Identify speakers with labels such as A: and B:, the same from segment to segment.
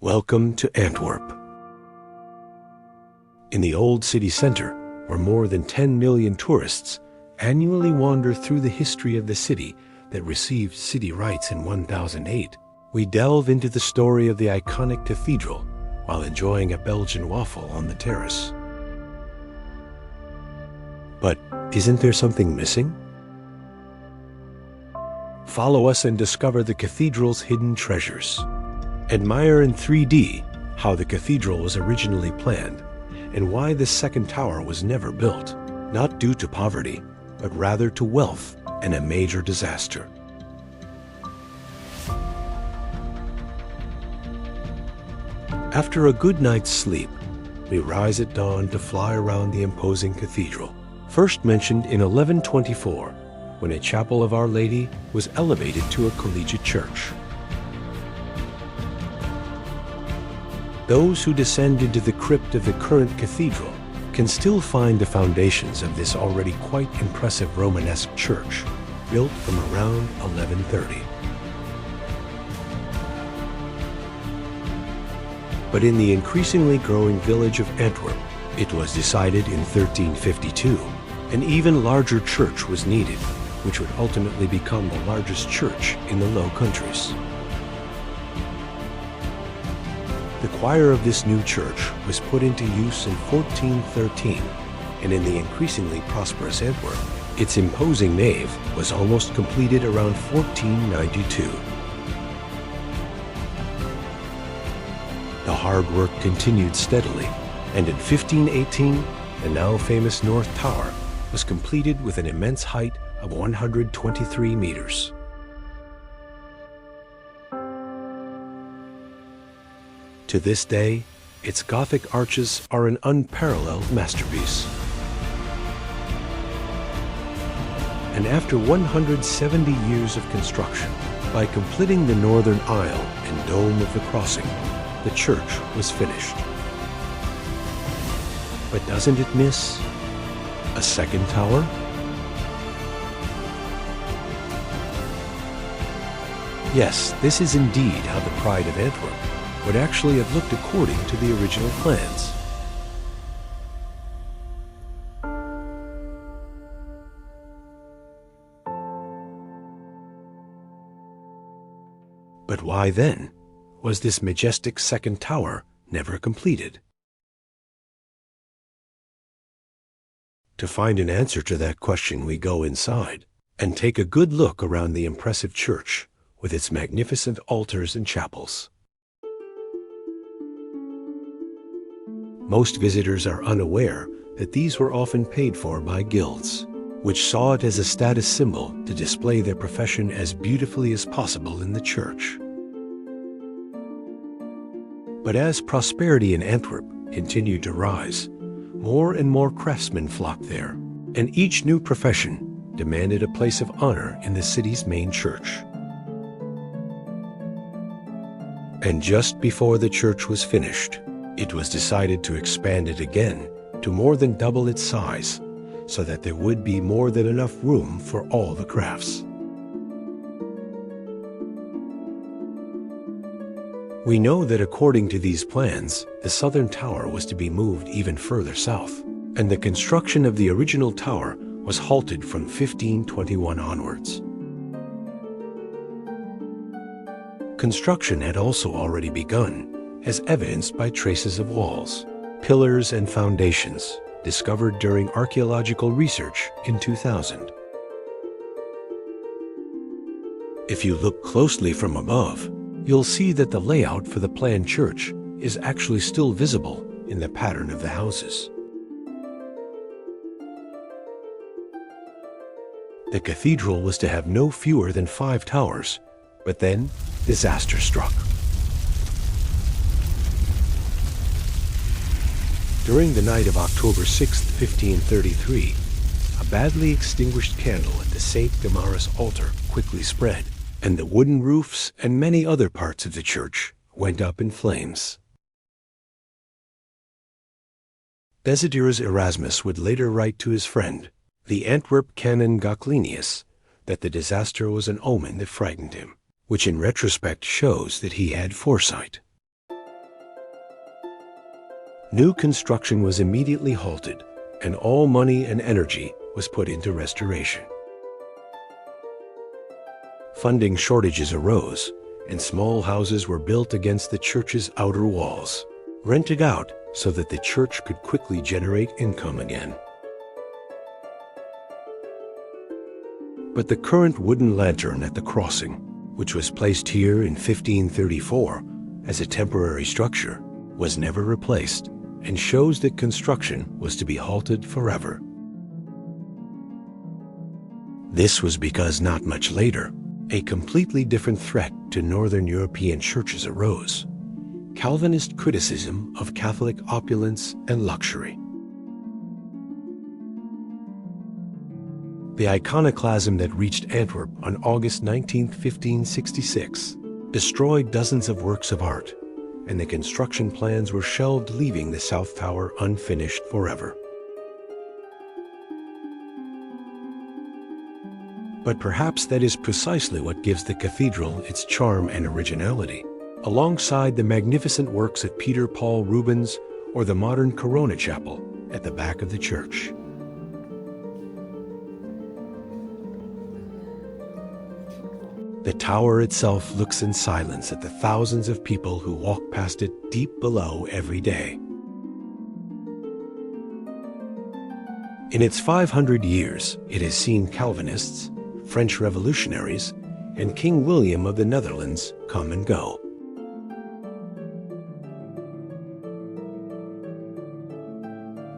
A: Welcome to Antwerp. In the old city center, where more than 10 million tourists annually wander through the history of the city that received city rights in 1008, we delve into the story of the iconic cathedral while enjoying a Belgian waffle on the terrace. But isn't there something missing? Follow us and discover the cathedral's hidden treasures. Admire in 3D how the cathedral was originally planned and why this second tower was never built, not due to poverty, but rather to wealth and a major disaster. After a good night's sleep, we rise at dawn to fly around the imposing cathedral, first mentioned in 1124, when a chapel of Our Lady was elevated to a collegiate church. Those who descend into the crypt of the current cathedral can still find the foundations of this already quite impressive Romanesque church, built from around 1130. But in the increasingly growing village of Antwerp, it was decided in 1352 an even larger church was needed, which would ultimately become the largest church in the Low Countries. The choir of this new church was put into use in 1413, and in the increasingly prosperous Antwerp, its imposing nave was almost completed around 1492. The hard work continued steadily, and in 1518, the now famous North Tower was completed with an immense height of 123 meters. To this day, its Gothic arches are an unparalleled masterpiece. And after 170 years of construction, by completing the northern aisle and dome of the crossing, the church was finished. But doesn't it miss a second tower? Yes, this is indeed how the pride of Antwerp would actually have looked according to the original plans. But why then was this majestic second tower never completed? To find an answer to that question, we go inside and take a good look around the impressive church with its magnificent altars and chapels. Most visitors are unaware that these were often paid for by guilds, which saw it as a status symbol to display their profession as beautifully as possible in the church. But as prosperity in Antwerp continued to rise, more and more craftsmen flocked there, and each new profession demanded a place of honor in the city's main church. And just before the church was finished, it was decided to expand it again to more than double its size, so that there would be more than enough room for all the crafts. We know that according to these plans, the southern tower was to be moved even further south, and the construction of the original tower was halted from 1521 onwards. Construction had also already begun, as evidenced by traces of walls, pillars, and foundations discovered during archaeological research in 2000. If you look closely from above, you'll see that the layout for the planned church is actually still visible in the pattern of the houses. The cathedral was to have no fewer than 5 towers, but then disaster struck. During the night of October 6, 1533, a badly extinguished candle at the St. Damaris altar quickly spread, and the wooden roofs and many other parts of the church went up in flames. Desiderius Erasmus would later write to his friend, the Antwerp canon Goclenius, that the disaster was an omen that frightened him, which in retrospect shows that he had foresight. New construction was immediately halted, and all money and energy was put into restoration. Funding shortages arose, and small houses were built against the church's outer walls, rented out so that the church could quickly generate income again. But the current wooden lantern at the crossing, which was placed here in 1534 as a temporary structure, was never replaced and shows that construction was to be halted forever. This was because not much later, a completely different threat to Northern European churches arose: Calvinist criticism of Catholic opulence and luxury. The iconoclasm that reached Antwerp on August 19, 1566, destroyed dozens of works of art, and the construction plans were shelved, leaving the South Tower unfinished forever. But perhaps that is precisely what gives the cathedral its charm and originality, alongside the magnificent works of Peter Paul Rubens or the modern Corona Chapel at the back of the church. The tower itself looks in silence at the thousands of people who walk past it deep below every day. In its 500 years, it has seen Calvinists, French revolutionaries, and King William of the Netherlands come and go.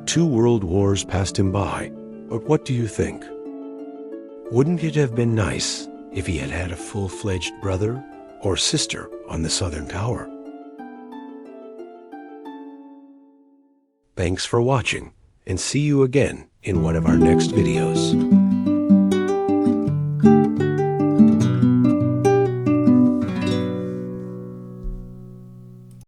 A: Two world wars passed him by, but what do you think? Wouldn't it have been nice if he had had a full-fledged brother or sister on the Southern Tower? Thanks for watching, and see you again in one of our next videos.